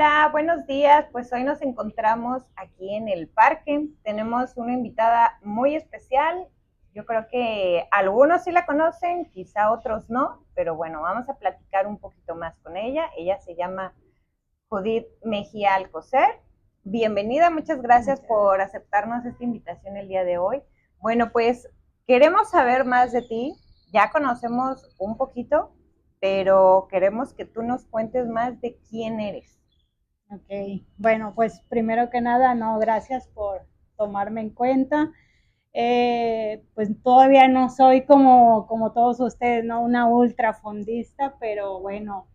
Hola, buenos días. Pues hoy nos encontramos aquí en el parque. Tenemos una invitada muy especial. Yo creo que algunos sí la conocen, quizá otros no, pero bueno, vamos a platicar un poquito más con ella. Ella se llama Judith Mejía Alcocer. Bienvenida, muchas gracias por aceptarnos esta invitación el día de hoy. Bueno, pues queremos saber más de ti. Ya conocemos un poquito, pero queremos que tú nos cuentes más de quién eres. Ok, bueno, pues primero que nada, no, gracias por tomarme en cuenta. Pues todavía no soy como todos ustedes, ¿no? Una ultra fondista, pero bueno,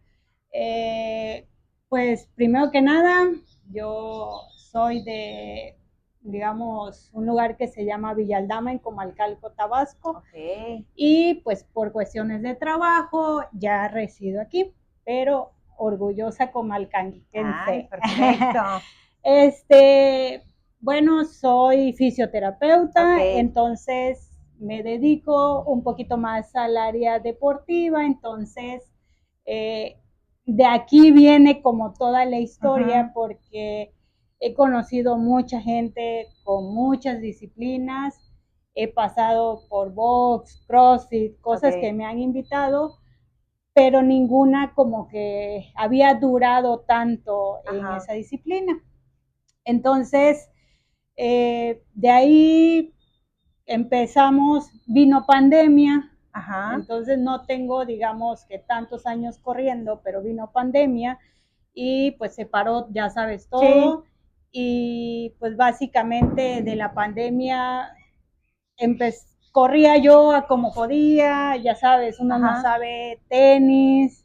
eh, pues primero que nada, yo soy de, digamos, un lugar que se llama Villaldama en Comalcalco, Tabasco, Ok. y pues por cuestiones de trabajo ya resido aquí, pero orgullosa Ay, comalcanquense. perfecto. Este, bueno, soy Ok. fisioterapeuta, entonces me dedico un poquito más al área deportiva, entonces eh, de aquí viene como toda la historia Ujú. porque he conocido mucha gente con muchas disciplinas, he pasado por box, CrossFit, cosas que Ok. me han invitado, pero ninguna como que había durado tanto en Ajá. esa disciplina. Entonces, de ahí empezamos, vino pandemia, Ajá. entonces no tengo, digamos, que tantos años corriendo, pero vino pandemia y pues se paró, ya sabes, Sí. todo. Y pues básicamente de la pandemia corría yo a como podía, ya sabes, uno no Ajá. sabe tenis,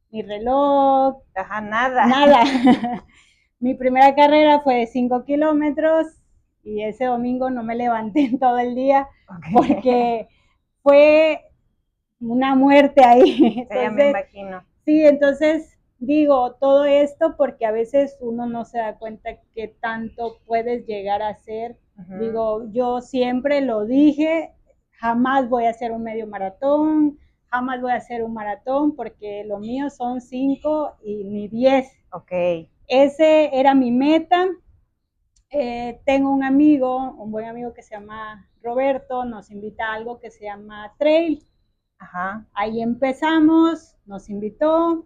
ni reloj, Ajá, nada. nada. Mi primera carrera fue de 5 kilómetros y ese domingo no me levanté en todo el día Ok. porque fue una muerte ahí. Sí, ya me Entonces, imagino. sí, entonces digo todo esto porque a veces uno no se da cuenta qué tanto puedes llegar a hacer. Ujú. Digo, yo siempre lo dije, jamás voy a hacer un medio maratón, jamás voy a hacer un maratón porque lo mío son 5 y ni 10. Ok. Ese era mi meta. Tengo un amigo, un buen amigo que se llama Roberto, nos invita a algo que se llama trail. Ajá. Ahí empezamos, nos invitó,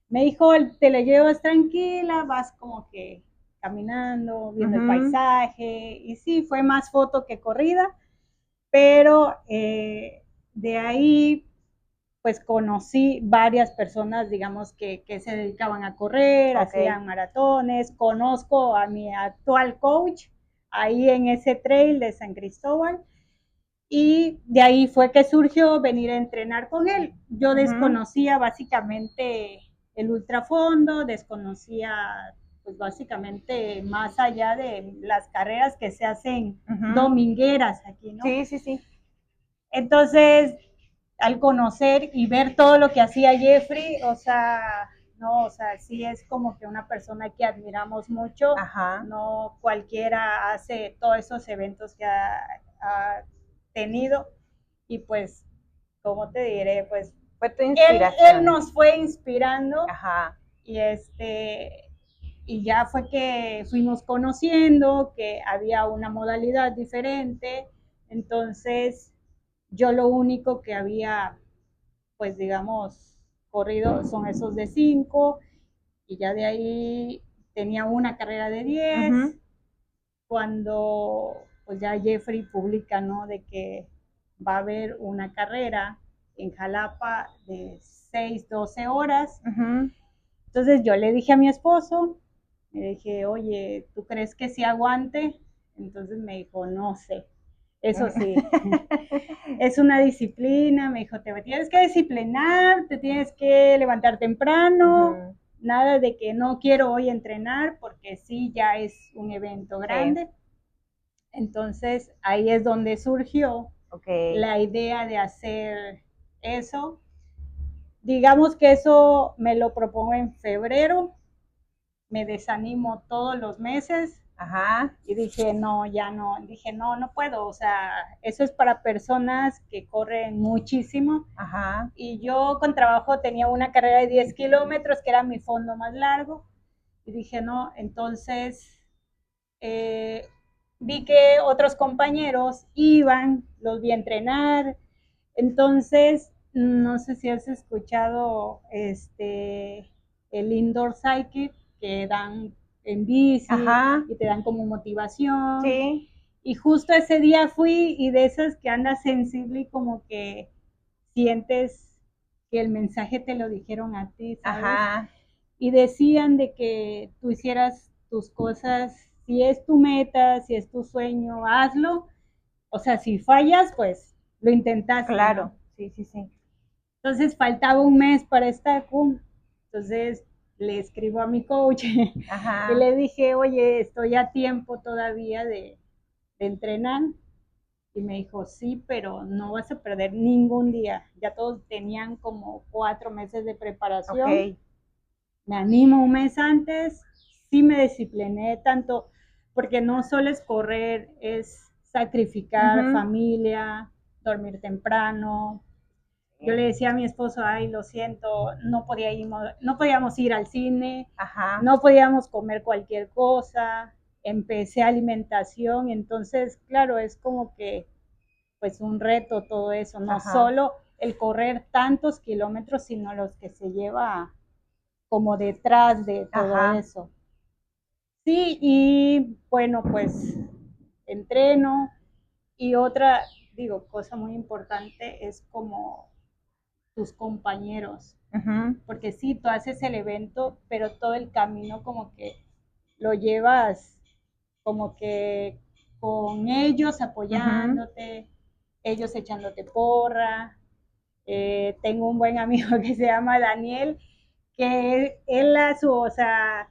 me dijo, te la llevas tranquila, vas como que caminando, viendo el Ujú. paisaje, y sí, fue más foto que corrida, pero de ahí pues conocí varias personas, digamos, que se dedicaban a correr, Ok. hacían maratones, conozco a mi actual coach ahí en ese trail de San Cristóbal, y de ahí fue que surgió venir a entrenar con él. Yo Ujú. desconocía básicamente el ultrafondo, desconocía pues básicamente más allá de las carreras que se hacen Ujú. domingueras aquí, ¿no? Sí, sí, sí. Entonces, al conocer y ver todo lo que hacía Jeffrey, o sea, no, o sea, sí es como que una persona que admiramos mucho, Ajá. no cualquiera hace todos esos eventos que ha tenido y pues, ¿cómo te diré? Pues Fue tu él inspiración. nos fue inspirando Ajá. y y ya fue que fuimos conociendo que había una modalidad diferente, entonces yo lo único que había, pues digamos, corrido son esos de 5 y ya de ahí tenía una carrera de 10 Ujú. cuando pues ya Jeffrey publica, ¿no? De que va a haber una carrera en Jalapa de 6 12 horas. Ujú. Entonces yo le dije a mi esposo, le dije, oye, ¿tú crees que sí aguante? Entonces me dijo, no sé. Eso sí, es una disciplina, me dijo, te tienes que disciplinar, te tienes que levantar temprano, Ujú. nada de que no quiero hoy entrenar porque sí, ya es un evento Sí. grande. Entonces ahí es donde surgió Ok. la idea de hacer eso. Digamos que eso me lo propongo en febrero, me desanimo todos los meses Ajá. y dije, no, ya no, dije, no, no puedo, o sea, eso es para personas que corren muchísimo Ajá. y yo con trabajo tenía una carrera de 10 kilómetros que era mi fondo más largo. Y dije, no, entonces vi que otros compañeros iban, los vi entrenar, entonces no sé si has escuchado el indoor cycle que dan en bici. Ajá. Y te dan como motivación. Sí. Y justo ese día fui y de esas que andas sensible y como que sientes que el mensaje te lo dijeron a ti, ¿sabes? Ajá. Y decían de que tú hicieras tus cosas, si es tu meta, si es tu sueño, hazlo. O sea, si fallas, pues lo intentaste. Claro, ¿no? Sí. Entonces faltaba un mes para esta CUM. Entonces le escribo a mi coach y le dije, oye, estoy a tiempo todavía de entrenar. Y me dijo, sí, pero no vas a perder ningún día. Ya todos tenían como 4 meses de preparación. Okay. Me animo un mes antes, sí me discipliné tanto, porque no solo es correr, es sacrificar familia, dormir temprano. Yo le decía a mi esposo, ay, lo siento, no podíamos ir al cine, no podíamos comer cualquier cosa, empecé alimentación, entonces, claro, es como que, pues, un reto todo eso, no solo el correr tantos kilómetros, sino los que se lleva como detrás de todo eso. Sí, y bueno, pues, entreno, y otra, cosa muy importante es como tus compañeros, porque sí, tú haces el evento, pero todo el camino como que lo llevas como que con ellos apoyándote, ellos echándote porra. Tengo un buen amigo que se llama Daniel, que él o sea,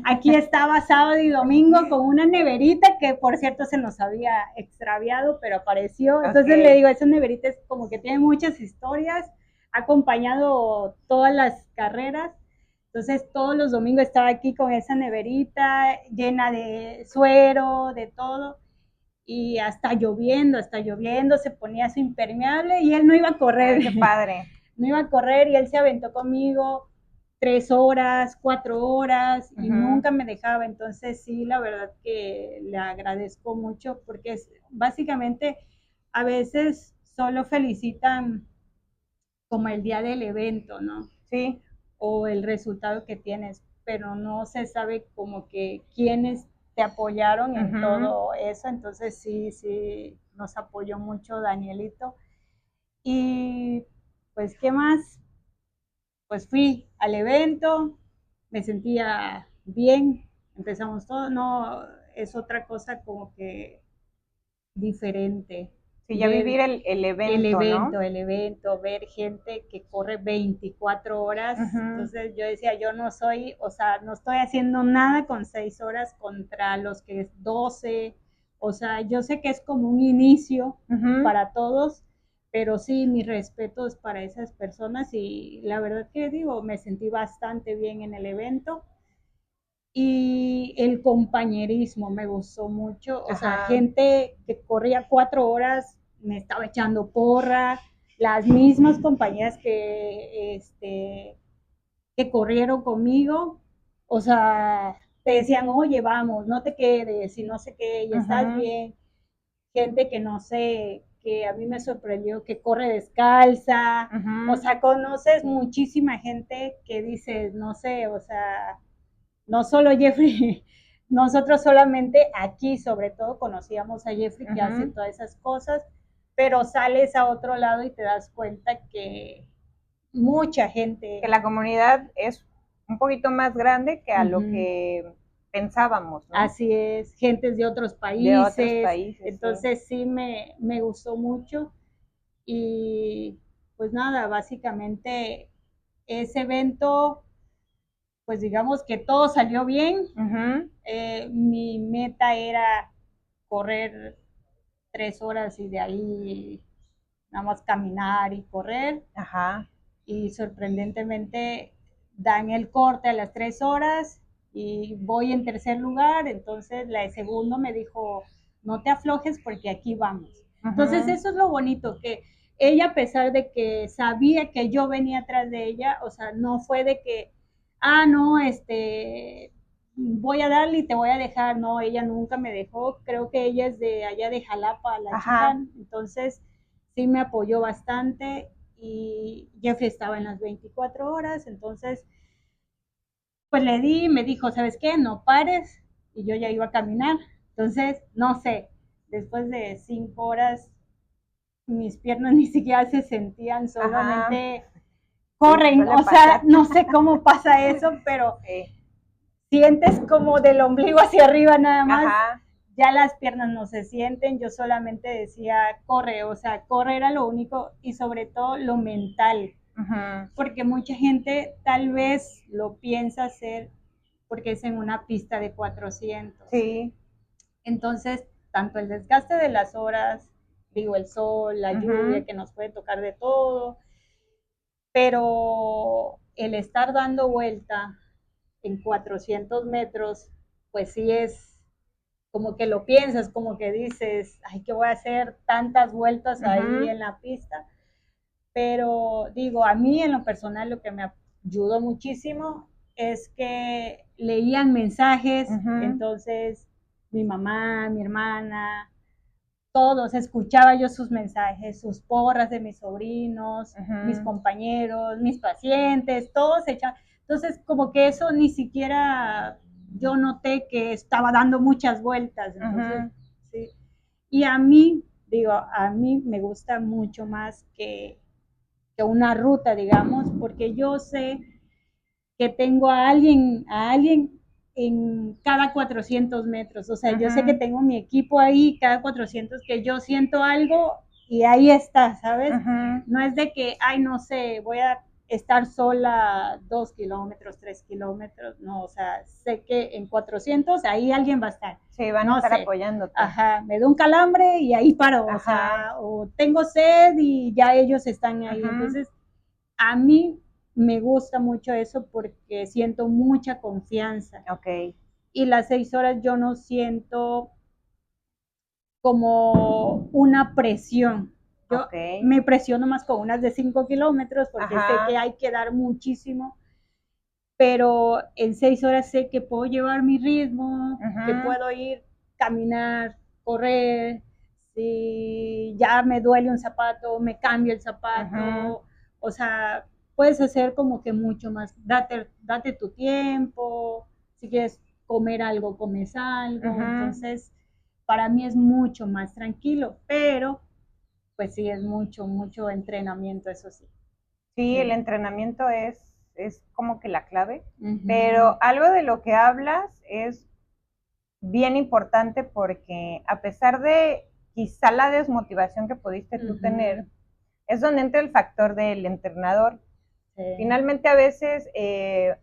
aquí estaba sábado y domingo con una neverita que por cierto se nos había extraviado, pero apareció. Entonces le digo, esa neverita es como que tiene muchas historias, ha acompañado todas las carreras. Entonces todos los domingos estaba aquí con esa neverita llena de suero, de todo. Y hasta lloviendo, se ponía su impermeable y él no iba a correr. Ay, qué padre. No iba a correr y él se aventó conmigo 3 horas, 4 horas y nunca me dejaba. Entonces sí, la verdad que le agradezco mucho porque básicamente a veces solo felicitan como el día del evento, ¿no? Sí. O el resultado que tienes, pero no se sabe como que quiénes te apoyaron en todo eso. Entonces sí, nos apoyó mucho Danielito. Y pues, ¿qué más? Pues fui al evento, me sentía bien, empezamos todo, no, es otra cosa como que diferente. Sí, ya vivir el evento, ¿no? El evento, ver gente que corre 24 horas, entonces yo decía, yo no soy, o sea, no estoy haciendo nada con 6 horas contra los que es 12, o sea, yo sé que es como un inicio para todos, pero sí, mis respetos para esas personas y la verdad que me sentí bastante bien en el evento. Y el compañerismo me gustó mucho, o sea, gente que corría 4 horas me estaba echando porra, las mismas compañeras que corrieron conmigo, o sea, te decían, oye, vamos, no te quedes, y no sé qué, y estás bien. Gente que no sé, que a mí me sorprendió, que corre descalza, o sea, conoces muchísima gente que dices, no sé, o sea, no solo Jeffrey, nosotros solamente aquí sobre todo conocíamos a Jeffrey que hace todas esas cosas, pero sales a otro lado y te das cuenta que mucha gente... Que la comunidad es un poquito más grande que a lo que pensábamos, ¿no? Así es, gentes de otros países. Entonces sí me gustó mucho y pues nada, básicamente ese evento, pues digamos que todo salió bien. Mi meta era correr 3 horas y de ahí nada más caminar y correr. Y sorprendentemente dan el corte a las 3 horas y voy en tercer lugar, entonces la de segundo me dijo, no te aflojes porque aquí vamos. Entonces eso es lo bonito, que ella a pesar de que sabía que yo venía atrás de ella, o sea, no fue de que, no, voy a darle y te voy a dejar. No, ella nunca me dejó. Creo que ella es de allá de Jalapa, la chica. Entonces, sí me apoyó bastante y Jeffrey estaba en las 24 horas. Entonces, pues le di, me dijo, ¿sabes qué? No pares. Y yo ya iba a caminar. Entonces, no sé, después de 5 horas, mis piernas ni siquiera se sentían, solamente corren. O sea, no sé cómo pasa eso, pero sientes como del ombligo hacia arriba nada más. Ya las piernas no se sienten, yo solamente decía corre, o sea, corre era lo único y sobre todo lo mental, porque mucha gente tal vez lo piensa hacer porque es en una pista de 400. Sí. Entonces, tanto el desgaste de las horas, digo, el sol, la lluvia, que nos puede tocar de todo, pero el estar dando vuelta en 400 metros, pues sí es como que lo piensas, como que dices, ay, que voy a hacer tantas vueltas ahí en la pista. Pero digo, a mí en lo personal lo que me ayudó muchísimo es que leían mensajes, entonces mi mamá, mi hermana, todos, escuchaba yo sus mensajes, sus porras de mis sobrinos, mis compañeros, mis pacientes, todos echaban. Entonces, como que eso ni siquiera yo noté que estaba dando muchas vueltas. Entonces, sí. Y a mí, digo, a mí me gusta mucho más que una ruta, digamos, porque yo sé que tengo a alguien en cada 400 metros. O sea, yo sé que tengo mi equipo ahí cada 400, que yo siento algo y ahí está, ¿sabes? No es de que, ay, no sé, voy a estar sola 2 kilómetros, 3 kilómetros, no, o sea, sé que en 400 ahí alguien va a estar. Sí, van a estar apoyándote. Ajá, me da un calambre y ahí paro, o sea, o tengo sed y ya ellos están ahí. Entonces, a mí me gusta mucho eso porque siento mucha confianza. Y las 6 horas yo no siento como una presión. Yo me presiono más con unas de 5 kilómetros porque sé que hay que dar muchísimo, pero en 6 horas sé que puedo llevar mi ritmo, que puedo ir, caminar, correr, si ya me duele un zapato, me cambio el zapato, o sea, puedes hacer como que mucho más, date tu tiempo, si quieres comer algo, comes algo, entonces para mí es mucho más tranquilo, pero pues sí es mucho entrenamiento, eso sí. Sí, el entrenamiento es como que la clave, pero algo de lo que hablas es bien importante porque a pesar de quizá la desmotivación que pudiste tú tener, es donde entra el factor del entrenador. Finalmente a veces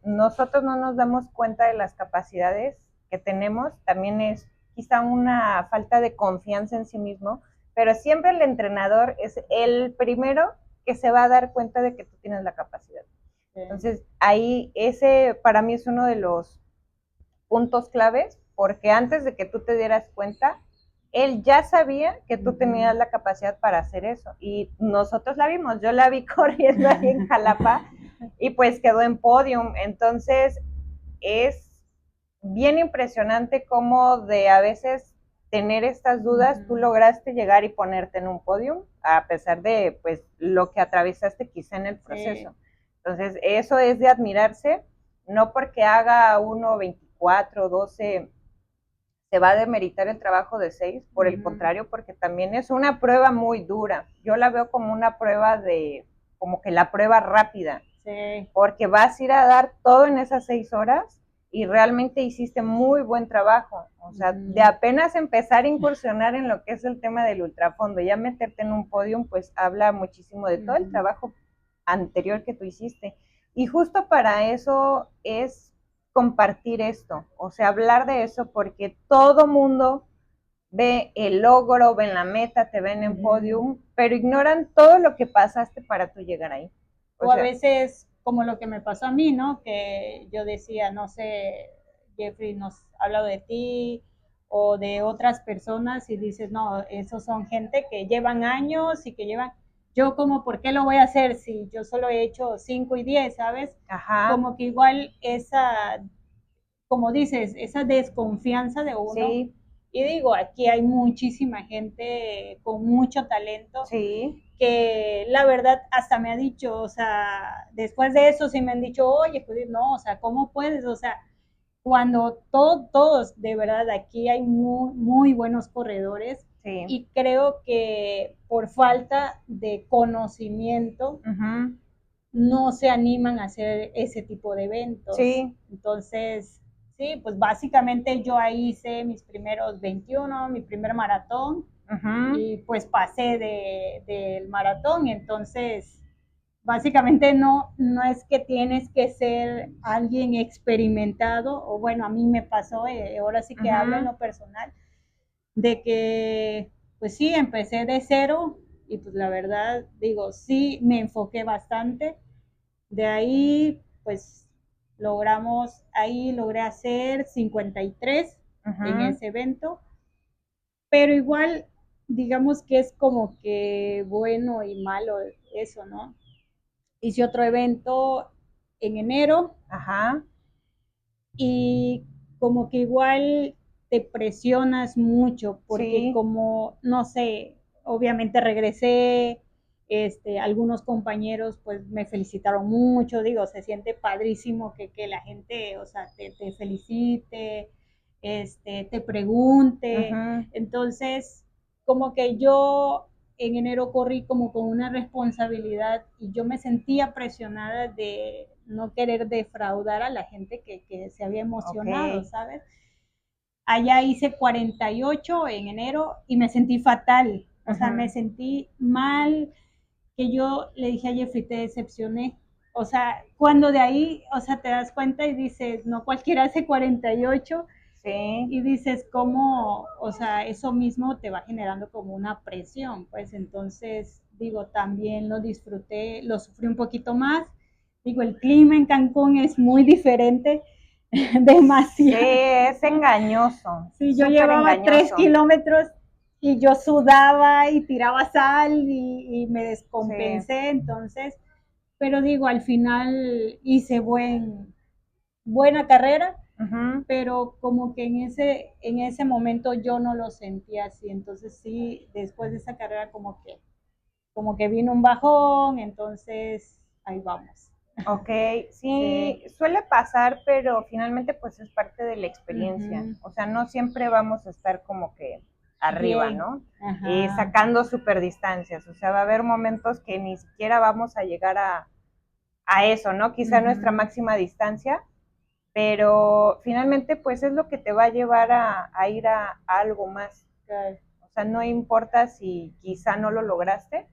nosotros no nos damos cuenta de las capacidades que tenemos, también es quizá una falta de confianza en sí mismo, pero siempre el entrenador es el primero que se va a dar cuenta de que tú tienes la capacidad. Entonces, ahí ese para mí es uno de los puntos claves, porque antes de que tú te dieras cuenta, él ya sabía que tú tenías la capacidad para hacer eso. Y nosotros la vimos, yo la vi corriendo ahí en Jalapa y pues quedó en podium. Entonces, es bien impresionante cómo de a veces tener estas dudas, tú lograste llegar y ponerte en un podium, a pesar de pues lo que atravesaste quizá en el proceso. Entonces, eso es de admirarse, no porque haga uno 24, 12, se va a demeritar el trabajo de 6, por el contrario, porque también es una prueba muy dura. Yo la veo como una prueba de, como que la prueba rápida, porque vas a ir a dar todo en esas 6 horas y realmente hiciste muy buen trabajo. O sea, de apenas empezar a incursionar en lo que es el tema del ultrafondo, ya meterte en un podium, pues habla muchísimo de todo el trabajo anterior que tú hiciste. Y justo para eso es compartir esto, o sea, hablar de eso, porque todo mundo ve el logro, ven la meta, te ven en podium, pero ignoran todo lo que pasaste para tú llegar ahí. O a veces, como lo que me pasó a mí, ¿no? Que yo decía, no sé, Jeffrey nos ha hablado de ti o de otras personas y dices, no, esos son gente que llevan años y que llevan, yo como, ¿por qué lo voy a hacer si yo solo he hecho 5 y 10, ¿sabes? Como que igual esa como dices, esa desconfianza de uno. Sí, Y digo, aquí hay muchísima gente con mucho talento sí, que la verdad hasta me ha dicho, o sea, después de eso sí me han dicho, oye, Judith, no, o sea, ¿cómo puedes? O sea, cuando todos, de verdad, aquí hay muy buenos corredores sí. y creo que por falta de conocimiento Ujú. no se animan a hacer ese tipo de eventos. Sí, Entonces, sí, pues básicamente yo ahí hice mis primeros 21, mi primer maratón, ujú, y pues pasé del maratón. Entonces, básicamente no es que tienes que ser alguien experimentado, o bueno, a mí me pasó, ahora sí que hablo en ujú. lo personal, de que pues sí, empecé de cero y pues la verdad digo, sí, me enfoqué bastante. De ahí pues logré hacer 53 en Ujú. ese evento, pero igual digamos que es como que bueno y malo eso, ¿no? Hice otro evento en enero Ajá, y como que igual te presionas mucho porque sí, como, no sé, obviamente regresé, algunos compañeros pues me felicitaron mucho, digo, se siente padrísimo que la gente, o sea, te felicite, te pregunte. ujú, Entonces, como que yo en enero corrí como con una responsabilidad y yo me sentía presionada de no querer defraudar a la gente que se había ok, emocionado, ¿sabes? Allá hice 48 en enero y me sentí fatal, o sea, me ujú. sentí mal, que yo le dije a Jeffrey, te decepcioné. O sea, cuando de ahí, o sea, te das cuenta y dices, no cualquiera hace 48 Sí, y dices cómo, o sea, eso mismo te va generando como una presión, pues entonces, digo, también lo disfruté, lo sufrí un poquito más. Digo, el clima en Cancún es muy diferente, sí, demasiado. es engañoso, Sí, yo súper llevaba tres engañoso. kilómetros y yo sudaba y tiraba sal y me Sí, descompensé, entonces, pero digo, al final hice buena carrera, ujú. pero como que en ese momento yo no lo sentía así, entonces sí, después de esa carrera como que vino un bajón, entonces ahí vamos. Ok, Sí. sí, suele pasar, pero finalmente pues es parte de la experiencia. Ujú. O sea, no siempre vamos a estar como que arriba, Bien. ¿no? Ajá. Sacando super distancias. O sea, va a haber momentos que ni siquiera vamos a llegar a eso, ¿no? Quizá nuestra Ujú. máxima distancia, pero finalmente pues es lo que te va a llevar a ir a algo más. Claro. O sea, no importa si quizá no lo lograste,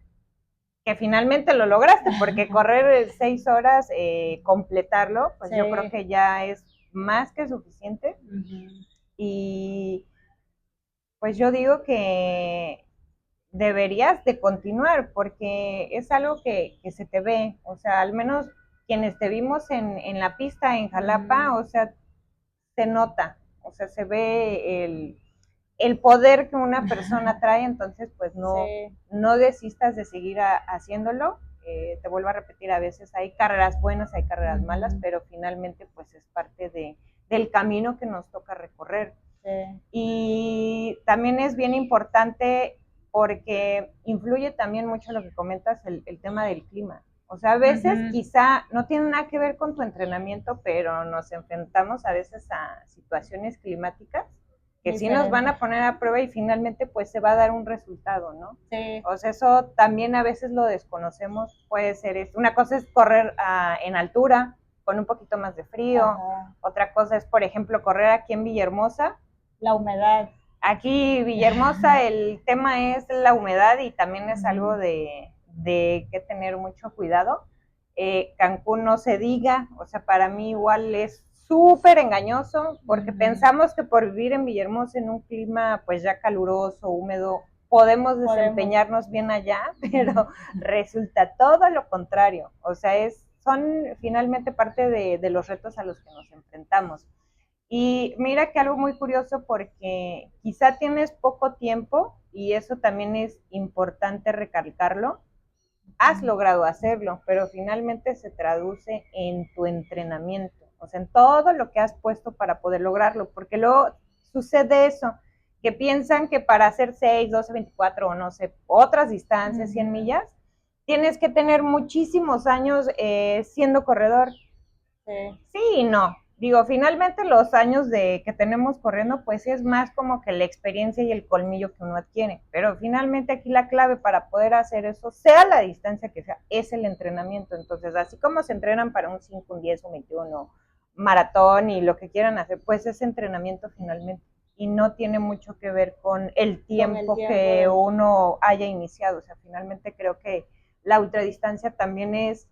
que finalmente lo lograste, porque correr 6 horas, completarlo, pues yo creo Sí. que ya es más que suficiente. Ujú. Y pues yo digo que deberías de continuar, porque es algo que se te ve, o sea, al menos quienes te vimos en la pista en Jalapa, Ujú. o sea, se nota, o sea, se ve el poder que una persona trae, entonces pues no, Sí. no desistas de seguir haciéndolo. Te vuelvo a repetir, a veces hay carreras buenas, hay carreras malas, Ujú. pero finalmente pues es parte del camino que nos toca recorrer. Sí. Y también es bien importante porque influye también mucho lo que comentas, el tema del clima. O sea, a veces Ujú. quizá no tiene nada que ver con tu entrenamiento, pero nos enfrentamos a veces a situaciones climáticas que sí nos van Diferente. a poner a prueba y finalmente pues se va a dar un resultado, ¿no? Sí. O sea, eso también a veces lo desconocemos, puede ser esto. Una cosa es correr en altura con un poquito más de frío, Ajá. otra cosa es, por ejemplo, correr aquí en Villahermosa. La humedad. Aquí, Villahermosa, el tema es la humedad y también es algo Ujú. de que tener mucho cuidado. Cancún no se diga, o sea, para mí igual es súper engañoso porque Ujú. pensamos que por vivir en Villahermosa en un clima pues ya caluroso, húmedo, podemos Podemos. desempeñarnos bien allá, pero Ujú. resulta todo lo contrario. O sea, son finalmente parte de los retos a los que nos enfrentamos. Y mira que algo muy curioso porque quizá tienes poco tiempo y eso también es importante recalcarlo. Has logrado hacerlo, pero finalmente se traduce en tu entrenamiento. o sea, en todo lo que has puesto para poder lograrlo, porque luego sucede eso, que piensan que para hacer 6, 12, 24 o no sé, otras distancias, 100 millas, tienes que tener muchísimos años siendo corredor. Sí y no. Digo, finalmente los años que tenemos corriendo, pues es más como que la experiencia y el colmillo que uno adquiere. Pero finalmente aquí la clave para poder hacer eso, sea la distancia que sea, es el entrenamiento. Entonces, así como se entrenan para un 5, un 10, un 21, maratón y lo que quieran hacer, pues es entrenamiento finalmente. Y no tiene mucho que ver con el tiempo que uno haya iniciado. O sea, finalmente creo que la ultradistancia también es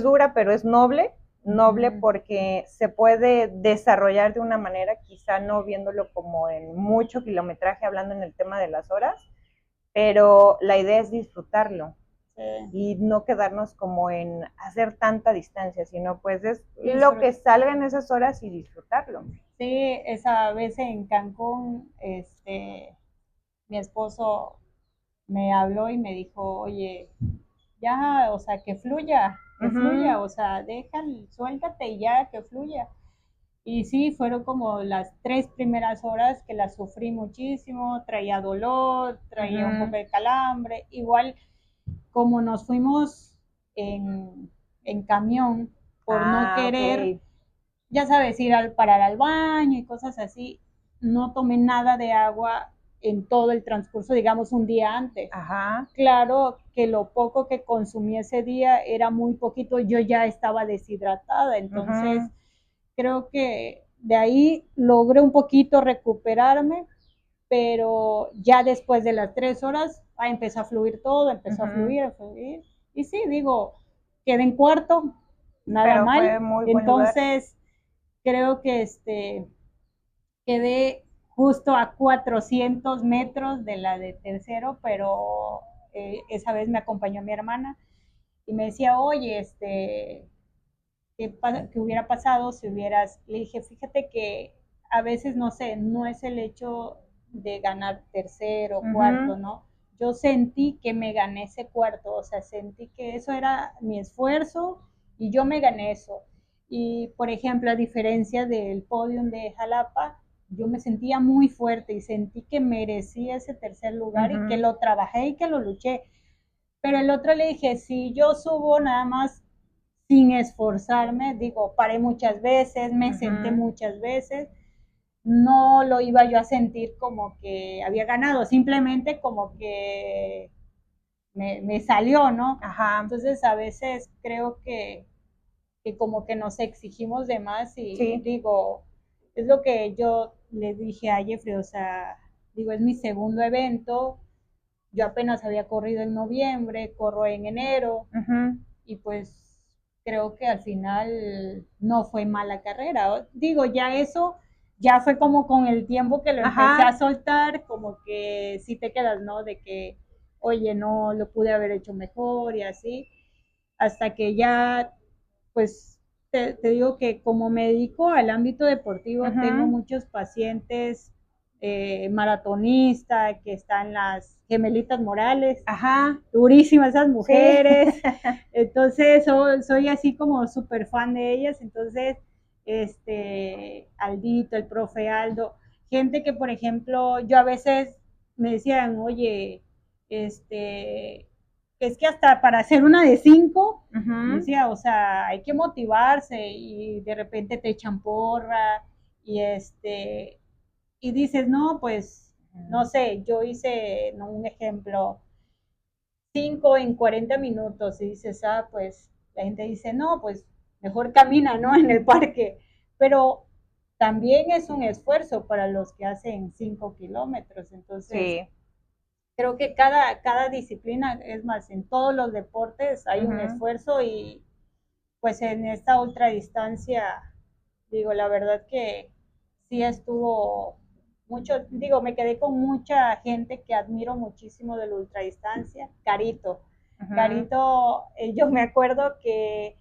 dura, pero es noble porque se puede desarrollar de una manera, quizá no viéndolo como en mucho kilometraje, hablando en el tema de las horas, pero la idea es disfrutarlo. Y no quedarnos como en hacer tanta distancia, sino pues es lo que salga en esas horas y disfrutarlo. Sí, esa vez en Cancún, mi esposo me habló y me dijo, oye, ya, o sea, que fluya, o sea, suéltate y ya, que fluya. Y sí, fueron como las 3 primeras horas que las sufrí muchísimo, traía dolor, traía un poco de calambre, igual como nos fuimos en camión por no querer, ya sabes, parar al baño y cosas así, no tomé nada de agua en todo el transcurso, digamos, un día antes. Ajá. Claro que lo poco que consumí ese día era muy poquito, yo ya estaba deshidratada, entonces creo que de ahí logré un poquito recuperarme, pero ya después de las 3 horas empezó a fluir todo, empezó a fluir, y sí, digo, quedé en cuarto, nada pero mal, fue muy entonces creo que quedé justo a 400 metros de la de tercero, pero esa vez me acompañó mi hermana y me decía, oye, ¿qué hubiera pasado si hubieras? Le dije, fíjate que a veces, no sé, no es el hecho de ganar tercero, cuarto, ¿no? Yo sentí que me gané ese cuarto, o sea, sentí que eso era mi esfuerzo y yo me gané eso. Y, por ejemplo, a diferencia del podium de Jalapa, yo me sentía muy fuerte y sentí que merecía ese tercer lugar y que lo trabajé y que lo luché. Pero el otro le dije, si yo subo nada más sin esforzarme, digo, paré muchas veces, me senté muchas veces, no lo iba yo a sentir como que había ganado, simplemente como que me salió, ¿no? Ajá. Entonces a veces creo que como que nos exigimos de más y digo, es lo que yo le dije a Jeffrey, o sea, digo, es mi segundo evento, yo apenas había corrido en noviembre, corro en enero y pues creo que al final no fue mala carrera. Digo, ya eso ya fue como con el tiempo que lo empecé a soltar, como que sí te quedas, ¿no? De que, oye, no, lo pude haber hecho mejor y así, hasta que ya, pues, te digo que como me dedico al ámbito deportivo, tengo muchos pacientes maratonistas que están las gemelitas Morales, durísimas esas mujeres, entonces soy así como súper fan de ellas, entonces Aldito, el profe Aldo, gente que por ejemplo yo a veces me decían, oye, es que hasta para hacer una de 5, decía, o sea, hay que motivarse y de repente te echan porra y y dices, no, pues, no sé, yo hice, no, un ejemplo, 5 en 40 minutos y dices, ah, pues, la gente dice, no, pues, mejor camina, ¿no? En el parque, pero también es un esfuerzo para los que hacen 5 kilómetros, entonces creo que cada disciplina, es más, en todos los deportes hay un esfuerzo y pues en esta ultradistancia, digo, la verdad que sí estuvo mucho, digo, me quedé con mucha gente que admiro muchísimo de la ultradistancia. Carito. Carito, yo me acuerdo que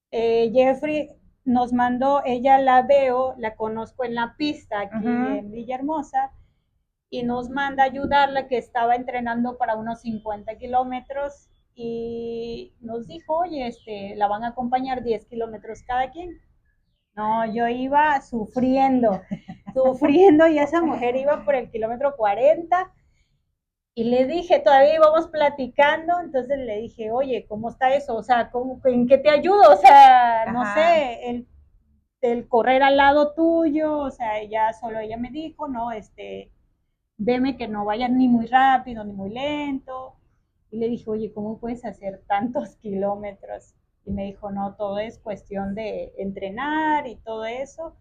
Jeffrey nos mandó, ella la veo, la conozco en la pista aquí en Villahermosa, y nos manda a ayudarla, que estaba entrenando para unos 50 kilómetros y nos dijo, oye, la van a acompañar 10 kilómetros cada quien. No, yo iba sufriendo y esa mujer iba por el kilómetro 40 y le dije, todavía íbamos platicando, entonces le dije, oye, ¿cómo está eso? O sea, ¿en qué te ayudo? O sea, no sé, el correr al lado tuyo, o sea, ella me dijo, no, veme que no vayas ni muy rápido ni muy lento. Y le dije, oye, ¿cómo puedes hacer tantos kilómetros? Y me dijo, no, todo es cuestión de entrenar y todo eso.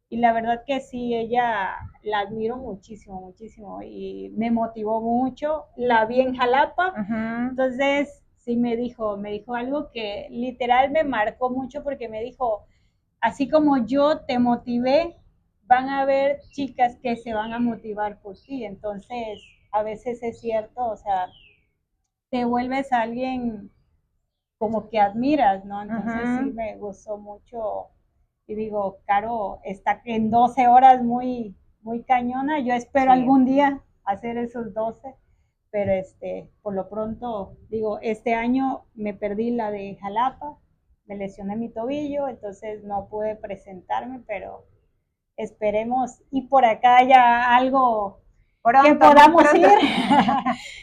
Y la verdad que sí, ella la admiro muchísimo, muchísimo y me motivó mucho. La vi en Jalapa, entonces sí me dijo algo que literal me marcó mucho porque me dijo, así como yo te motivé, van a haber chicas que se van a motivar por ti. Entonces, a veces es cierto, o sea, te vuelves alguien como que admiras, ¿no? Entonces sí me gustó mucho y digo, Caro está en 12 horas muy, muy cañona. Yo espero algún día hacer esos 12, pero por lo pronto, digo, este año me perdí la de Jalapa, me lesioné mi tobillo, entonces no pude presentarme, pero esperemos y por acá haya algo pronto, que podamos ir,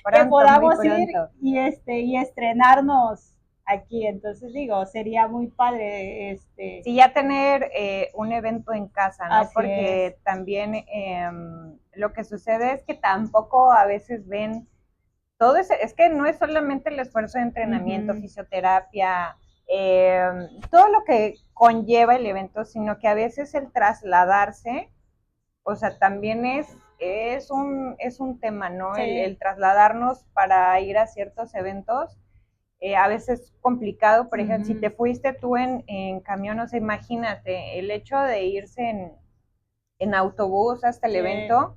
pronto, que podamos ir y estrenarnos aquí. Entonces digo, sería muy padre. Sí, ya tener un evento en casa, ¿no? Así porque es. También lo que sucede es que tampoco a veces ven todo ese, es que no es solamente el esfuerzo de entrenamiento, fisioterapia, todo lo que conlleva el evento, sino que a veces el trasladarse, o sea, también es un tema, ¿no? Sí. El trasladarnos para ir a ciertos eventos, a veces complicado. Por ejemplo, si te fuiste tú en camión, o sea, imagínate, el hecho de irse en autobús hasta el evento,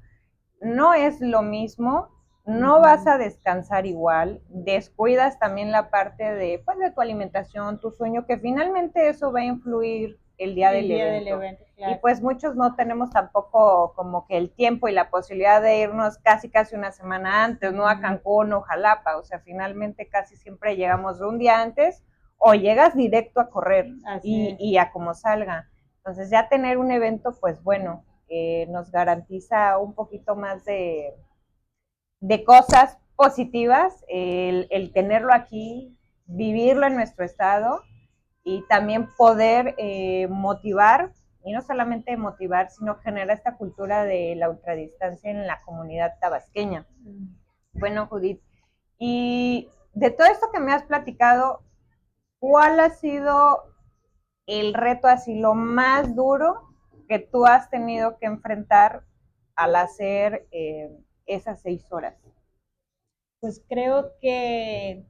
no es lo mismo, no vas a descansar igual, descuidas también la parte de, pues, de tu alimentación, tu sueño, que finalmente eso va a influir el día del evento. Claro. Y pues muchos no tenemos tampoco como que el tiempo y la posibilidad de irnos casi una semana antes, ¿no? A Cancún o Jalapa, o sea, finalmente casi siempre llegamos un día antes o llegas directo a correr y a como salga. Entonces ya tener un evento, pues bueno, nos garantiza un poquito más de cosas positivas, el tenerlo aquí, vivirlo en nuestro estado y también poder motivar, y no solamente motivar, sino generar esta cultura de la ultradistancia en la comunidad tabasqueña. Bueno, Judith, y de todo esto que me has platicado, ¿cuál ha sido el reto así, lo más duro que tú has tenido que enfrentar al hacer esas 6 horas? Pues creo que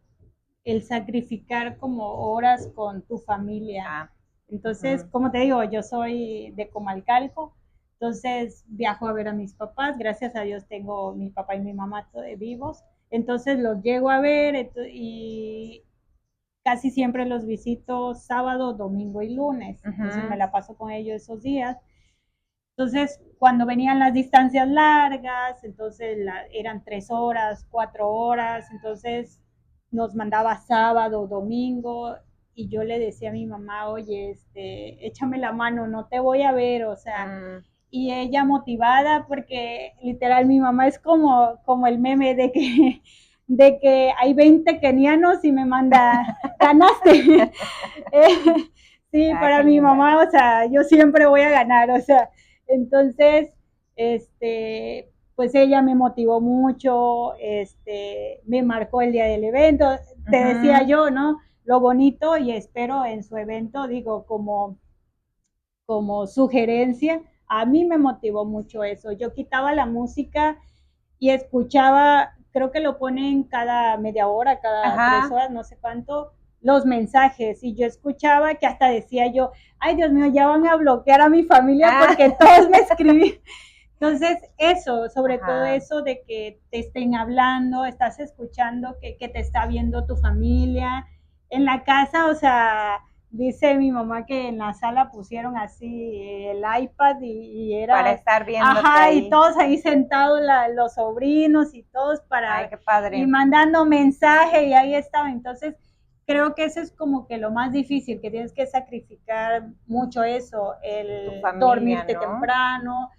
el sacrificar como horas con tu familia. Entonces, como te digo, yo soy de Comalcalco, entonces viajo a ver a mis papás, gracias a Dios tengo mi papá y mi mamá vivos, entonces los llego a ver y casi siempre los visito sábado, domingo y lunes, entonces me la paso con ellos esos días. Entonces, cuando venían las distancias largas, entonces eran 3 horas, 4 horas, entonces nos mandaba sábado, domingo, y yo le decía a mi mamá, oye, échame la mano, no te voy a ver, o sea, y ella motivada, porque literal mi mamá es como el meme de que hay 20 kenianos y me manda, ganaste. Sí, para mi mamá, o sea, yo siempre voy a ganar, o sea, entonces, pues ella me motivó mucho, me marcó el día del evento, te decía yo, ¿no? Lo bonito, y espero en su evento, digo, como sugerencia, a mí me motivó mucho eso. Yo quitaba la música y escuchaba, creo que lo ponen cada media hora, cada 3 horas, no sé cuánto, los mensajes, y yo escuchaba que hasta decía yo, ay Dios mío, ya van a bloquear a mi familia porque todos me escribían. Entonces, eso, sobre todo eso de que te estén hablando, estás escuchando que te está viendo tu familia. En la casa, o sea, dice mi mamá que en la sala pusieron así el iPad y era... Para estar viendo. Ajá, ahí. Y todos ahí sentados, los sobrinos y todos para... Ay, qué padre. Y mandando mensaje y ahí estaba. Entonces, creo que eso es como que lo más difícil, que tienes que sacrificar mucho eso, el familia, dormirte ¿no? temprano,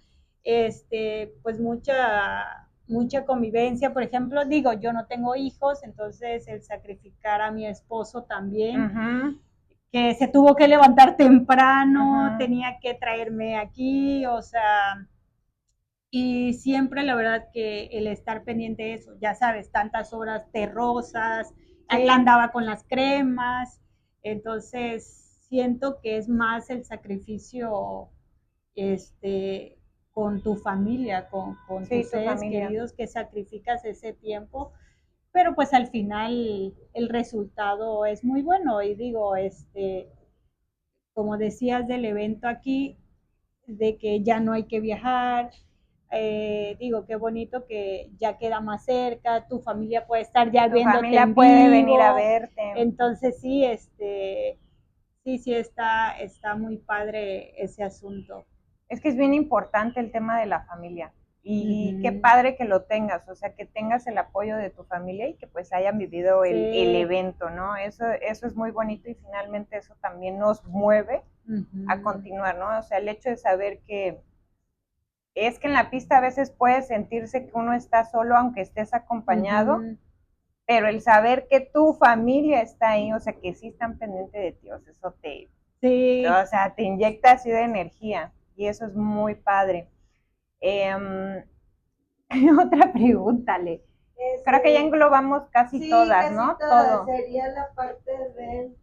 pues mucha convivencia. Por ejemplo, digo, yo no tengo hijos, entonces el sacrificar a mi esposo también, que se tuvo que levantar temprano, tenía que traerme aquí, o sea, y siempre la verdad que el estar pendiente de eso, ya sabes, tantas horas terrosas, él andaba con las cremas, entonces siento que es más el sacrificio con tu familia, con Sí, tus tu seres familia. queridos, que sacrificas ese tiempo, pero pues al final el resultado es muy bueno. Y digo, como decías del evento aquí, de que ya no hay que viajar, digo, qué bonito que ya queda más cerca, tu familia puede estar ya Tu viéndote familia en puede venir a vivo, verte. entonces sí, sí está muy padre ese asunto. Es que es bien importante el tema de la familia y qué padre que lo tengas, o sea, que tengas el apoyo de tu familia y que pues hayan vivido el evento, ¿no? Eso es muy bonito y finalmente eso también nos mueve a continuar, ¿no? O sea, el hecho de saber que es que en la pista a veces puede sentirse que uno está solo aunque estés acompañado, pero el saber que tu familia está ahí, o sea, que sí están pendientes de ti, o sea, eso o sea, te inyecta así de energía y eso es muy padre. Otra pregunta, Le. Creo que ya englobamos casi todas, casi ¿no? todas. Todo. Sería la parte de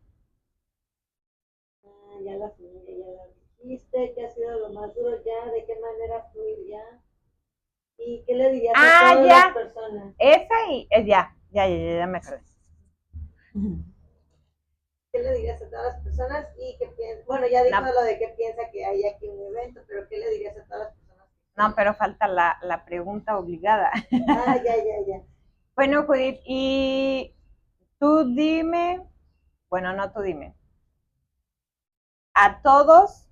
ya la familia, ya la dijiste, qué ha sido lo más duro ya, de qué manera fluir ya, y qué le dirías a todas las personas. Esa y ya me acordé. ¿Qué le dirías a todas las personas y qué piensas? Bueno, ya dijo lo de qué piensa que hay aquí un evento, pero ¿qué le dirías a todas las personas? No, pero falta la pregunta obligada. Ya. Bueno, Judith, y tú dime, bueno, no tú dime, a todos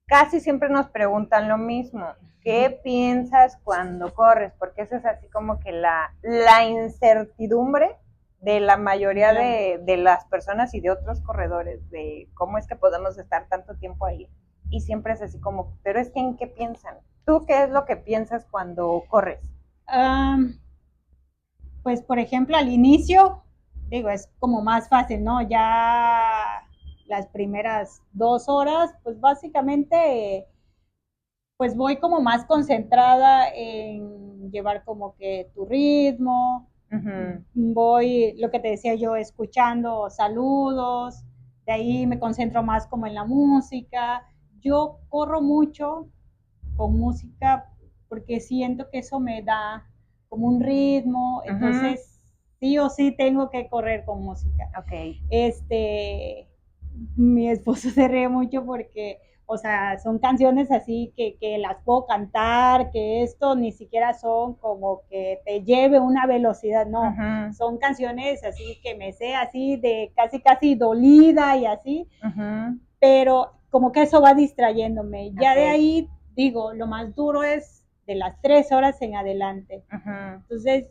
casi siempre nos preguntan lo mismo. ¿Qué piensas cuando corres? Porque esa es así como que la incertidumbre de la mayoría de las personas y de otros corredores, de cómo es que podemos estar tanto tiempo ahí. Y siempre es así como, pero es que ¿en qué piensan? ¿Tú qué es lo que piensas cuando corres? Pues por ejemplo al inicio, digo, es como más fácil, ¿no? Ya las primeras 2 horas, pues básicamente pues voy como más concentrada en llevar como que tu ritmo, voy, lo que te decía yo, escuchando saludos, de ahí me concentro más como en la música. Yo corro mucho con música porque siento que eso me da como un ritmo, entonces sí o sí tengo que correr con música. Okay. Mi esposo se ríe mucho porque, o sea, son canciones así que las puedo cantar, que esto ni siquiera son como que te lleve una velocidad, no, son canciones así que me sé así de casi dolida y así, pero como que eso va distrayéndome. Ya de ahí, digo, lo más duro es de las 3 horas en adelante. Entonces,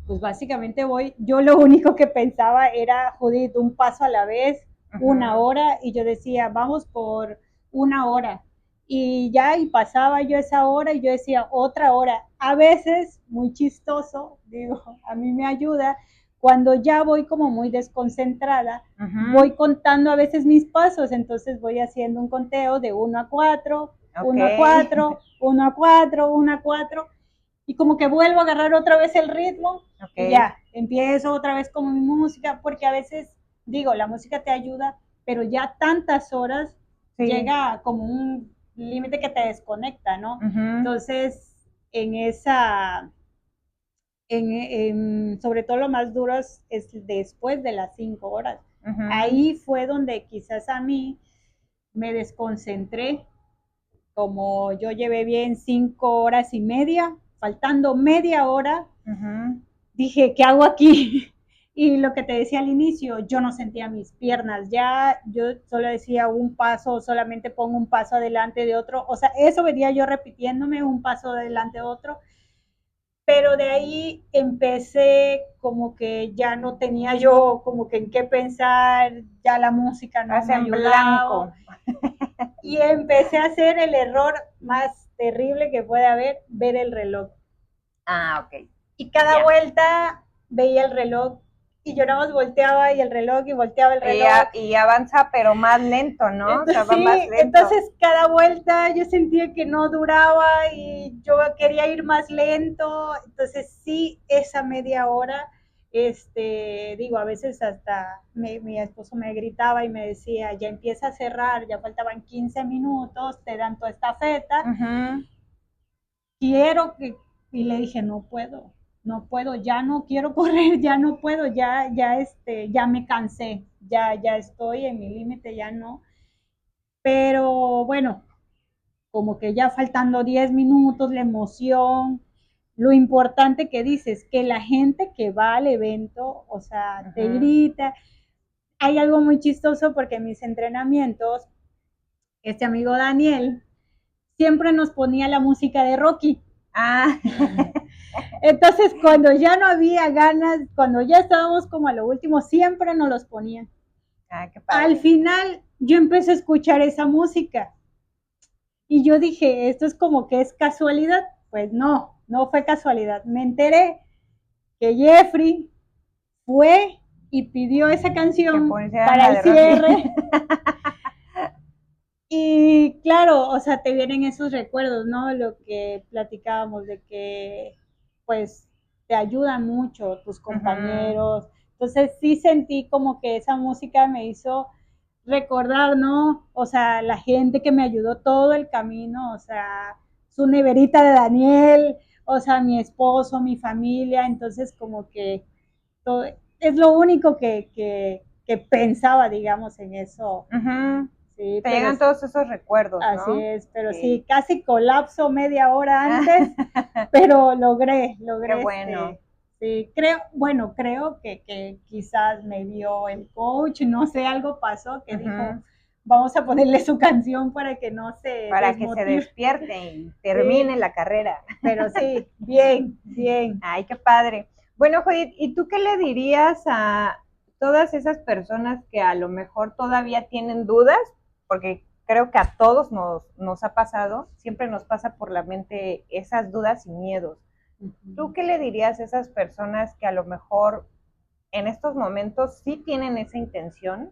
pues básicamente yo lo único que pensaba era, Judith, un paso a la vez, 1 hora, y yo decía, vamos por 1 hora. Y ya, y pasaba yo esa hora y yo decía, otra hora. A veces, muy chistoso, digo, a mí me ayuda, cuando ya voy como muy desconcentrada, voy contando a veces mis pasos, entonces voy haciendo un conteo de 1 a 4, 1 a 4, 1 a 4, 1 a 4, y como que vuelvo a agarrar otra vez el ritmo y ya, empiezo otra vez con mi música, porque a veces, digo, la música te ayuda, pero ya tantas horas llega como un límite que te desconecta, ¿no? Entonces, sobre todo lo más duro es después de las 5 horas. Ahí fue donde quizás a mí me desconcentré, como yo llevé bien 5 horas y media, faltando media hora, dije, ¿qué hago aquí? Y lo que te decía al inicio, yo no sentía mis piernas, ya yo solo decía un paso, solamente pongo un paso adelante de otro, o sea, eso venía yo repitiéndome, un paso adelante de otro, pero de ahí empecé como que ya no tenía yo como que en qué pensar, ya la música no me en ayudaba, blanco. y empecé a hacer el error más terrible que puede haber, ver el reloj. Ah, ok. Y cada vuelta veía el reloj y yo nada más volteaba y el reloj y volteaba el reloj. Y avanza, pero más lento, ¿no? O sea, Entonces, va más sí, lento. entonces cada vuelta yo sentía que no duraba y yo quería ir más lento. Entonces sí, esa media hora, digo, a veces hasta mi esposo me gritaba y me decía, ya empieza a cerrar, ya faltaban 15 minutos, te dan tu estafeta. Quiero que, y le dije, no puedo, no puedo, ya no quiero correr, ya no puedo, ya me cansé, ya estoy en mi límite, ya no. Pero bueno, como que ya faltando 10 minutos, la emoción, lo importante que dices, que la gente que va al evento, o sea, te grita. Hay algo muy chistoso porque en mis entrenamientos, este amigo Daniel siempre nos ponía la música de Rocky. Ah. Entonces, cuando ya no había ganas, cuando ya estábamos como a lo último, siempre nos los ponían. Ah, qué padre. Al final, yo empecé a escuchar esa música y yo dije, esto es como que es casualidad. Pues no, no fue casualidad. Me enteré que Jeffrey fue y pidió esa canción para el cierre. Y claro, o sea, te vienen esos recuerdos, ¿no? Lo que platicábamos de que, pues, te ayudan mucho tus compañeros. Entonces sí sentí como que esa música me hizo recordar, ¿no? O sea, la gente que me ayudó todo el camino, o sea, su neverita de Daniel, o sea, mi esposo, mi familia, entonces como que todo, es lo único que pensaba, digamos, en eso. Sí, te llegan todos esos recuerdos, ¿no? Así es, pero sí, casi colapso media hora antes, pero logré. Qué bueno. Sí, creo que quizás me vio el coach, no sé, algo pasó que dijo, vamos a ponerle su canción para que no se para que se despierte y termine la carrera. Pero sí, bien. Ay, qué padre. Bueno, Judith, ¿y tú qué le dirías a todas esas personas que a lo mejor todavía tienen dudas? Porque creo que a todos nos ha pasado, siempre nos pasa por la mente esas dudas y miedos. ¿Tú qué le dirías a esas personas que a lo mejor en estos momentos sí tienen esa intención,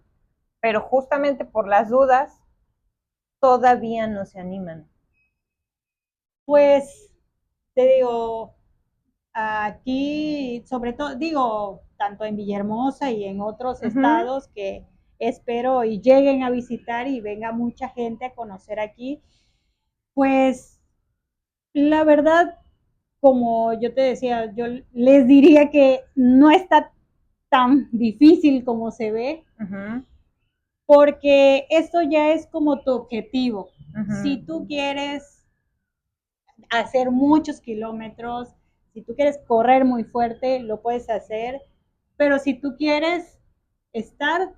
pero justamente por las dudas todavía no se animan? Pues te digo, aquí, sobre todo, digo, tanto en Villahermosa y en otros estados que espero y lleguen a visitar y venga mucha gente a conocer aquí, pues la verdad, como yo te decía, yo les diría que no está tan difícil como se ve, porque esto ya es como tu objetivo. Si tú quieres hacer muchos kilómetros, si tú quieres correr muy fuerte, lo puedes hacer, pero si tú quieres estar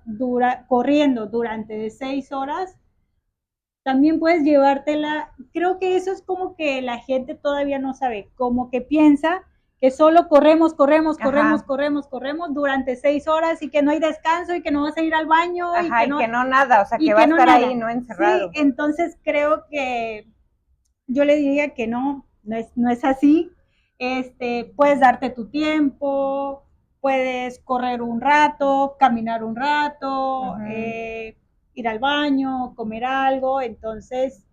corriendo durante 6 horas, también puedes llevártela. Creo que eso es como que la gente todavía no sabe, como que piensa que solo corremos durante 6 horas y que no hay descanso y que no vas a ir al baño. Ajá, y que no nada, o sea, que va a estar ahí, no encerrado. Sí, entonces creo que yo le diría que no es así. Puedes darte tu tiempo, puedes correr un rato, caminar un rato, ir al baño, comer algo. Entonces,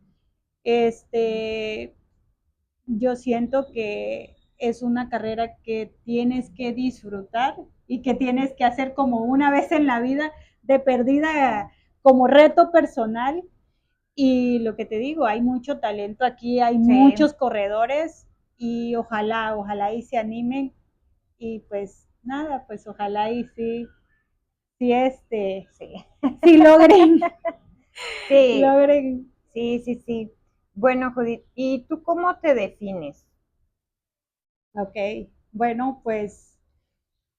yo siento que es una carrera que tienes que disfrutar y que tienes que hacer como una vez en la vida de perdida como reto personal. Y lo que te digo, hay mucho talento aquí, hay muchos corredores y ojalá y se animen y pues nada, pues ojalá y sí logren. logren. Sí. Bueno, Judith, ¿y tú cómo te defines? Ok, bueno, pues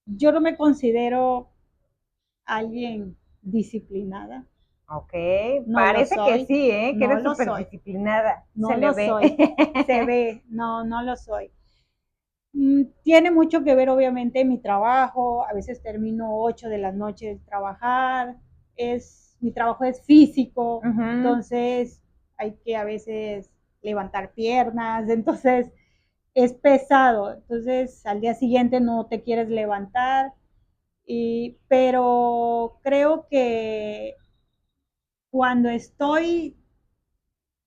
yo no me considero alguien disciplinada. Ok, no parece que sí, ¿eh? Que no eres súper disciplinada. No se lo le ve. soy. Se ve, no lo soy. Tiene mucho que ver obviamente mi trabajo, a veces termino 8 de la noche de trabajar, mi trabajo es físico, entonces hay que a veces levantar piernas, entonces es pesado, entonces al día siguiente no te quieres levantar, pero creo que cuando estoy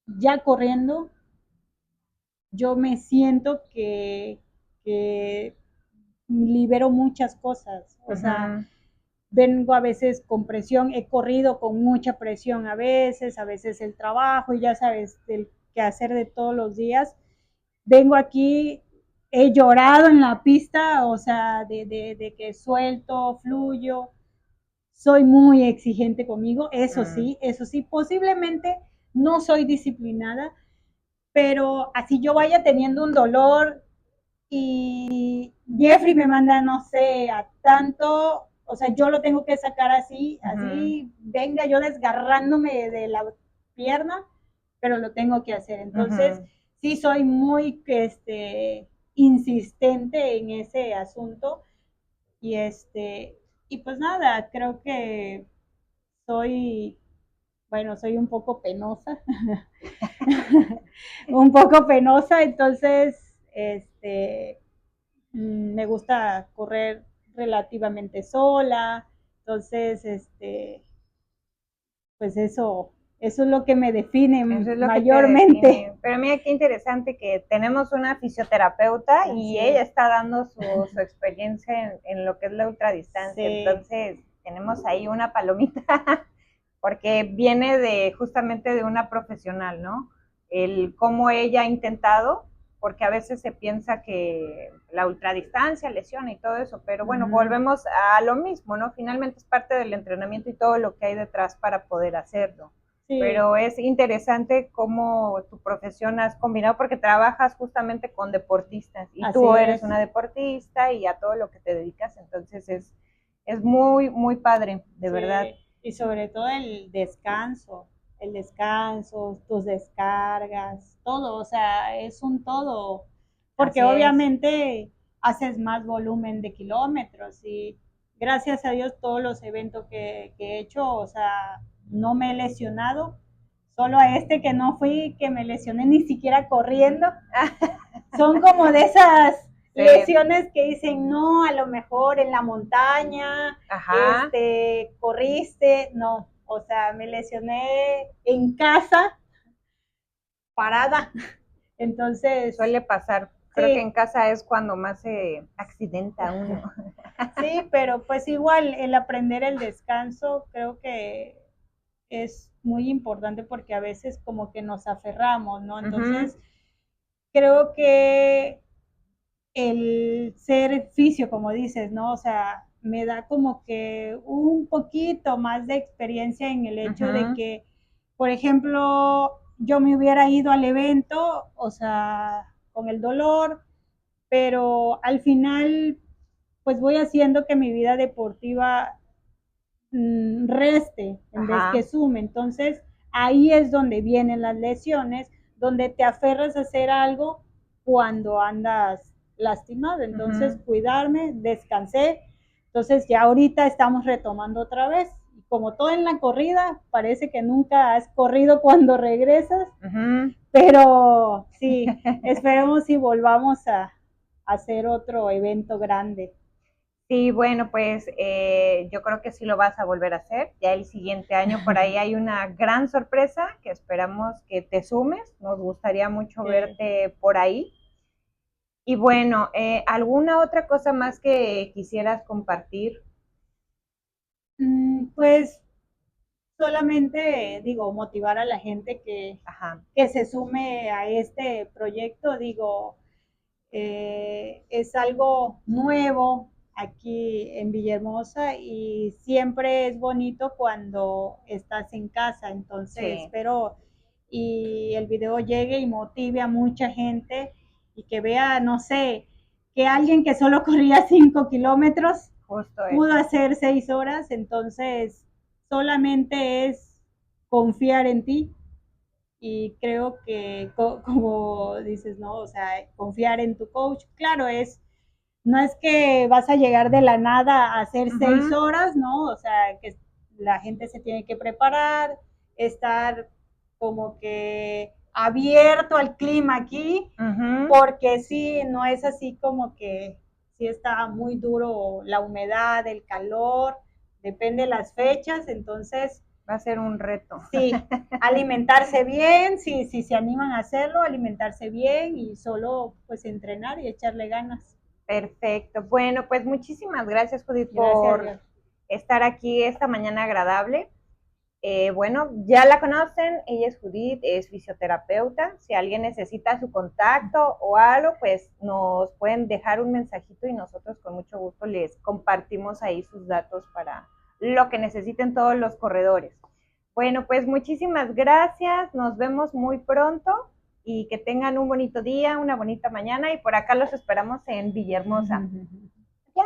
ya corriendo, yo me siento que libero muchas cosas, o sea, vengo a veces con presión, he corrido con mucha presión a veces el trabajo y ya sabes, el quehacer de todos los días. Vengo aquí, he llorado en la pista, o sea, de que suelto, fluyo, soy muy exigente conmigo, eso sí, posiblemente no soy disciplinada, pero así yo vaya teniendo un dolor y Jeffrey me manda, no sé, a tanto, o sea, yo lo tengo que sacar así, así, venga yo desgarrándome de la pierna, pero lo tengo que hacer. Entonces, sí soy muy insistente en ese asunto y y pues nada, creo que soy, bueno, soy un poco penosa, un poco penosa, entonces, me gusta correr relativamente sola, entonces, pues eso es lo que me define eso es lo mayormente. Que te define. Pero mira qué interesante que tenemos una fisioterapeuta y ella está dando su experiencia en lo que es la ultradistancia, sí. Entonces tenemos ahí una palomita porque viene justamente de una profesional, ¿no? El cómo ella ha intentado, porque a veces se piensa que la ultradistancia lesiona y todo eso, pero bueno, volvemos a lo mismo, ¿no? Finalmente es parte del entrenamiento y todo lo que hay detrás para poder hacerlo. Sí. Pero es interesante cómo tu profesión has combinado, porque trabajas justamente con deportistas y así tú eres una deportista y a todo lo que te dedicas, entonces es muy, muy padre, de verdad. Y sobre todo el descanso, tus descargas, todo, o sea, es un todo, porque obviamente haces más volumen de kilómetros y gracias a Dios todos los eventos que he hecho, o sea, no me he lesionado, solo a que no fui, que me lesioné ni siquiera corriendo, son como de esas lesiones que dicen, no, a lo mejor en la montaña, corriste, no, o sea, me lesioné en casa, parada, entonces... Suele pasar, creo que en casa es cuando más se accidenta uno. Sí, pero pues igual el aprender el descanso creo que es muy importante porque a veces como que nos aferramos, ¿no? Entonces, creo que el ser fisio, como dices, ¿no? O sea, me da como que un poquito más de experiencia en el hecho de que, por ejemplo, yo me hubiera ido al evento, o sea, con el dolor, pero al final, pues voy haciendo que mi vida deportiva reste en vez que sume. Entonces, ahí es donde vienen las lesiones, donde te aferras a hacer algo cuando andas lastimado. Entonces, cuidarme, descansé. Entonces, ya ahorita estamos retomando otra vez. Y como todo en la corrida, parece que nunca has corrido cuando regresas, pero sí, esperemos y volvamos a hacer otro evento grande. Sí, bueno, pues yo creo que sí lo vas a volver a hacer. Ya el siguiente año por ahí hay una gran sorpresa que esperamos que te sumes. Nos gustaría mucho verte por ahí. Y bueno, ¿alguna otra cosa más que quisieras compartir? Pues solamente, digo, motivar a la gente que se sume a este proyecto. Digo, es algo nuevo aquí en Villahermosa y siempre es bonito cuando estás en casa. Entonces, espero y el video llegue y motive a mucha gente y que vea, no sé, que alguien que solo corría 5 kilómetros pudo hacer 6 horas. Entonces, solamente es confiar en ti y creo que como dices, ¿no? O sea, confiar en tu coach, claro, no es que vas a llegar de la nada a hacer 6 horas, ¿no? O sea, que la gente se tiene que preparar, estar como que abierto al clima aquí, porque sí, no es así como que sí está muy duro la humedad, el calor, depende de las fechas, entonces va a ser un reto. Sí, alimentarse bien, si se animan a hacerlo, alimentarse bien y solo pues entrenar y echarle ganas. Perfecto. Bueno, pues muchísimas gracias, Judith, por estar aquí esta mañana agradable. Bueno, ya la conocen, ella es Judith, es fisioterapeuta. Si alguien necesita su contacto o algo, pues nos pueden dejar un mensajito y nosotros con mucho gusto les compartimos ahí sus datos para lo que necesiten todos los corredores. Bueno, pues muchísimas gracias, nos vemos muy pronto y que tengan un bonito día, una bonita mañana y por acá los esperamos en Villahermosa. Ya.